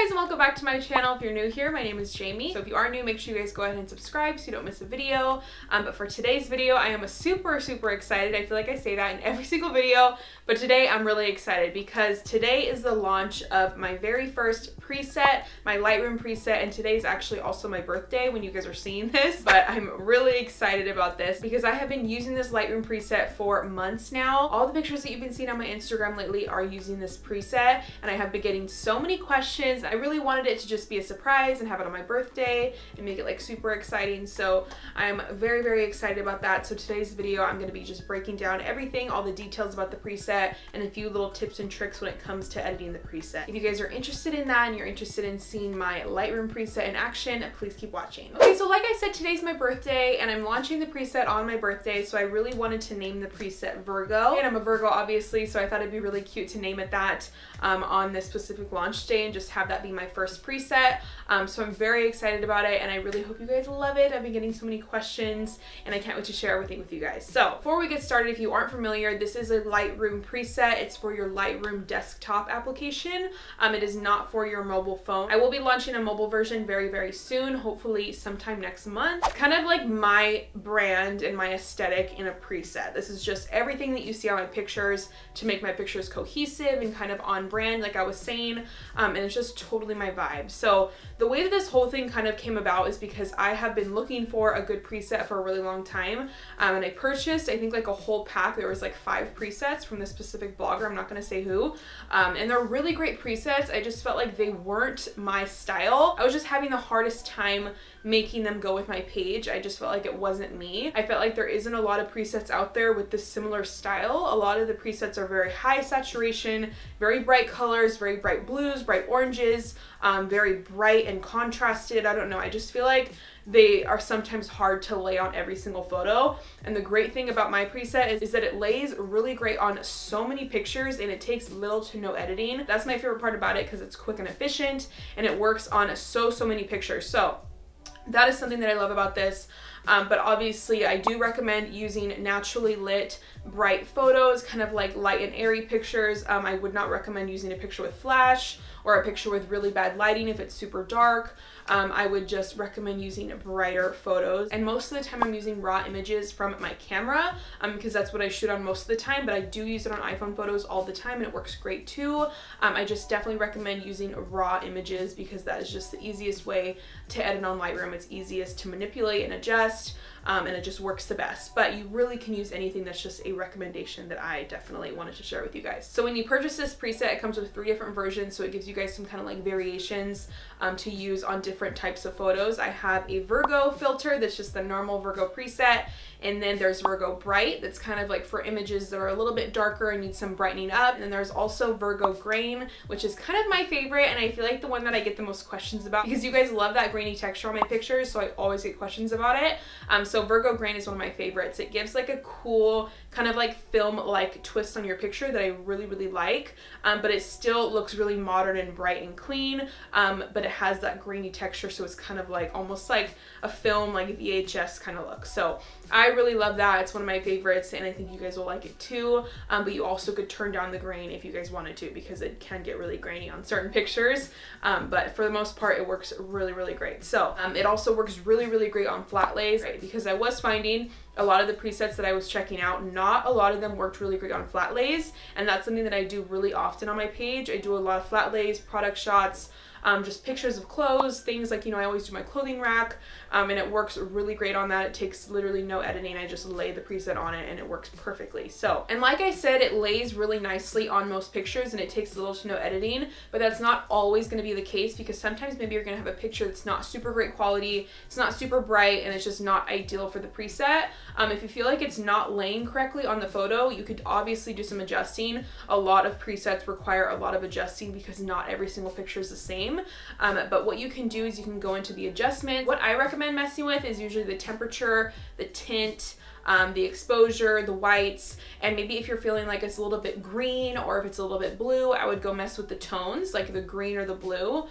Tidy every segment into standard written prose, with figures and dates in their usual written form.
guys, and welcome back to my channel. If you're new here, my name is Jamie. So if you are new, make sure you guys go ahead and subscribe so you don't miss a video. But for today's video, I am super excited. I feel like I say that in every single video, but today I'm really excited because today is the launch of my very first preset, my Lightroom preset, and today is actually also my birthday when you guys are seeing this. But I'm really excited about this because I have been using this Lightroom preset for months now. All the pictures that you've been seeing on my Instagram lately are using this preset, and I have been getting so many questions. I really wanted it to just be a surprise and have it on my birthday and make it like super exciting. So I'm very excited about that. So today's video, I'm going to be just breaking down everything, all the details about the preset, and a few little tips and tricks when it comes to editing the preset. If you guys are interested in that and you're interested in seeing my Lightroom preset in action, please keep watching. Okay, so like I said, today's my birthday and I'm launching the preset on my birthday. So I really wanted to name the preset Virgo, and I'm a Virgo obviously, so I thought it'd be really cute to name it that on this specific launch day and just have that be my first preset. So I'm very excited about it and I really hope you guys love it. I've been getting so many questions and I can't wait to share everything with you guys. So before we get started, if you aren't familiar, this is a Lightroom preset. It's for your Lightroom desktop application. It is not for your mobile phone. I will be launching a mobile version very soon, hopefully sometime next month. It's kind of like my brand and my aesthetic in a preset. This is just everything that you see on my pictures to make my pictures cohesive and kind of on brand, like I was saying, and it's just totally my vibe. So the way that this whole thing kind of came about is because I have been looking for a good preset for a really long time, and I purchased, I think, like a whole pack. There was like 5 presets from this specific blogger, I'm not gonna say who, and they're really great presets. I just felt like they weren't my style. I was just having the hardest time making them go with my page. I just felt like it wasn't me. I felt like there isn't a lot of presets out there with this similar style. A lot of the presets are very high saturation, very bright colors, very bright blues, bright oranges, very bright and contrasted. I don't know, I just feel like they are sometimes hard to lay on every single photo. And the great thing about my preset is that it lays really great on so many pictures and it takes little to no editing. That's my favorite part about it because it's quick and efficient and it works on so many pictures. So that is something that I love about this. But obviously I do recommend using naturally lit bright photos, kind of like light and airy pictures. I would not recommend using a picture with flash or a picture with really bad lighting if it's super dark. I would just recommend using brighter photos. And most of the time I'm using raw images from my camera because that's what I shoot on most of the time, but I do use it on iPhone photos all the time and it works great too. I just definitely recommend using raw images because that is just the easiest way to edit on Lightroom. It's easiest to manipulate and adjust. And it just works the best. But you really can use anything. That's just a recommendation that I definitely wanted to share with you guys. So when you purchase this preset, it comes with 3 different versions, so it gives you guys some kind of like variations to use on different types of photos. I have a Virgo filter that's just the normal Virgo preset, and then there's Virgo Bright that's kind of like for images that are a little bit darker and need some brightening up. And then there's also Virgo Grain, which is kind of my favorite, and I feel like the one that I get the most questions about because you guys love that grainy texture on my pictures, so I always get questions about it. So Virgo Grain is one of my favorites. It gives like a cool kind of like film-like twist on your picture that I really like, but it still looks really modern and bright and clean, but it has that grainy texture, so it's kind of like almost like a film, like VHS kind of look. So I really love that. It's one of my favorites and I think you guys will like it too, but you also could turn down the grain if you guys wanted to because it can get really grainy on certain pictures, but for the most part it works really great. So it also works really great on flat lays, right? Because I was finding a lot of the presets that I was checking out, not a lot of them worked really great on flat lays, and that's something that I do really often on my page. I do a lot of flat lays, product shots, just pictures of clothes, things like, you know, I always do my clothing rack, and it works really great on that. It takes literally no editing. I just lay the preset on it and it works perfectly. So, and like I said, it lays really nicely on most pictures and it takes little to no editing, but that's not always going to be the case because sometimes maybe you're going to have a picture that's not super great quality, it's not super bright, and it's just not ideal for the preset. If you feel like it's not laying correctly on the photo, you could obviously do some adjusting. A lot of presets require a lot of adjusting because not every single picture is the same. But what you can do is you can go into the adjustment. What I recommend messing with is usually the temperature, the tint, the exposure, the whites, and maybe if you're feeling like it's a little bit green or if it's a little bit blue, I would go mess with the tones, like the green or the blue.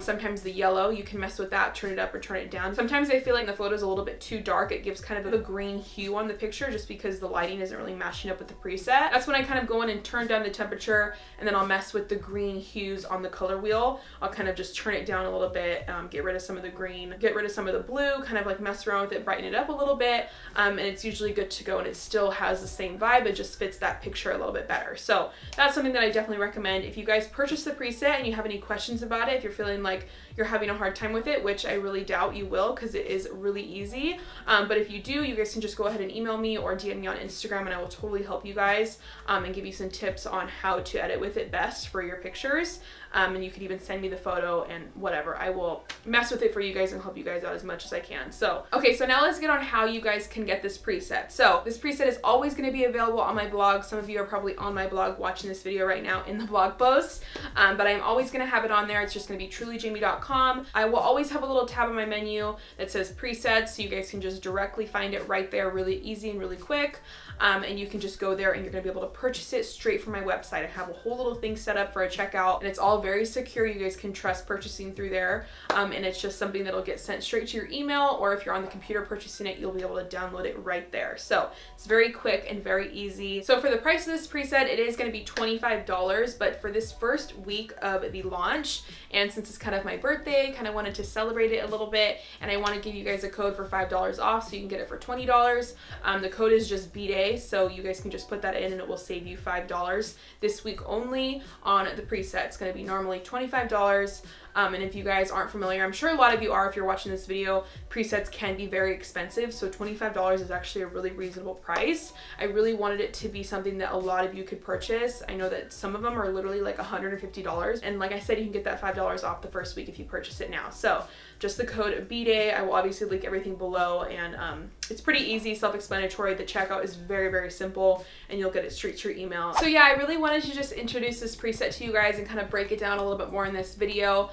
Sometimes the yellow, you can mess with that, turn it up or turn it down. Sometimes I feel like the photo is a little bit too dark. It gives kind of a green hue on the picture just because the lighting isn't really matching up with the preset. That's when I kind of go in and turn down the temperature, and then I'll mess with the green hues on the color wheel. I'll kind of just turn it down a little bit, get rid of some of the green, get rid of some of the blue, kind of like mess around with it, brighten it up a little bit, and it's usually good to go, and it still has the same vibe. It just fits that picture a little bit better. So that's something that I definitely recommend. If you guys purchase the preset and you have any questions about it, if you're feeling like you're having a hard time with it, which I really doubt you will because it is really easy, but if you do, you guys can just go ahead and email me or DM me on Instagram, and I will totally help you guys and give you some tips on how to edit with it best for your pictures. And you could even send me the photo and whatever. I will mess with it for you guys and help you guys out as much as I can. So, okay, so now let's get on how you guys can get this preset. So this preset is always going to be available on my blog. Some of you are probably on my blog watching this video right now in the blog post, but I'm always going to have it on there. It's just going to be trulyjamie.com. I will always have a little tab on my menu that says presets, so you guys can just directly find it right there, really easy and really quick. And you can just go there and you're gonna be able to purchase it straight from my website. I have a whole little thing set up for a checkout, and it's all very secure. You guys can trust purchasing through there, and it's just something that'll get sent straight to your email, or if you're on the computer purchasing it, you'll be able to download it right there. So it's very quick and very easy. So for the price of this preset, it is gonna be $25, but for this first week of the launch, and since it's kind of my birthday, kind of wanted to celebrate it a little bit, and I want to give you guys a code for $5 off, so you can get it for $20. The code is just BDAY, so you guys can just put that in and it will save you $5 this week only on the preset. It's going to be normally $25. And if you guys aren't familiar, I'm sure a lot of you are if you're watching this video, presets can be very expensive, so $25 is actually a really reasonable price. I really wanted it to be something that a lot of you could purchase. I know that some of them are literally like $150, and like I said, you can get that $5 off the first week if you purchase it now. So just the code BDAY. I will obviously link everything below, and it's pretty easy, self-explanatory. The checkout is very, very simple, and you'll get it straight to your email. So yeah, I really wanted to just introduce this preset to you guys and kind of break it down a little bit more in this video,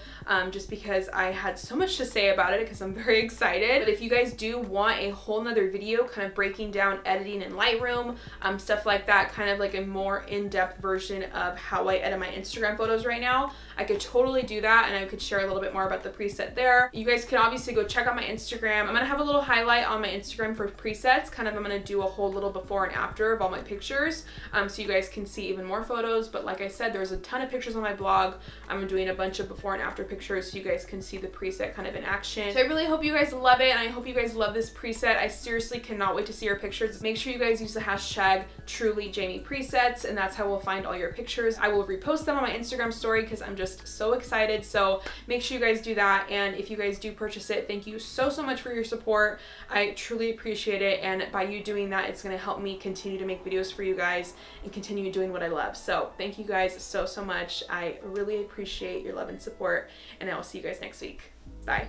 just because I had so much to say about it because I'm very excited. But if you guys do want a whole nother video kind of breaking down editing in Lightroom, stuff like that, kind of like a more in-depth version of how I edit my Instagram photos right now, I could totally do that, and I could share a little bit more about the preset there. You guys can obviously go check out my Instagram. I'm gonna have a little highlight on my Instagram for presets. Kind of, I'm gonna do a whole little before and after of all my pictures, so you guys can see even more photos. But like I said, there's a ton of pictures on my blog. I'm doing a bunch of before and after pictures so you guys can see the preset kind of in action. So I really hope you guys love it, and I hope you guys love this preset. I seriously cannot wait to see your pictures. Make sure you guys use the hashtag trulyjamiepresets, and that's how we'll find all your pictures. I will repost them on my Instagram story because I'm just so excited. So make sure you guys do that, and if you guys do purchase it, thank you so much for your support. I truly appreciate it, and by you doing that, it's going to help me continue to make videos for you guys and continue doing what I love. So thank you guys so much. I really appreciate your love and support, and I will see you guys next week. Bye.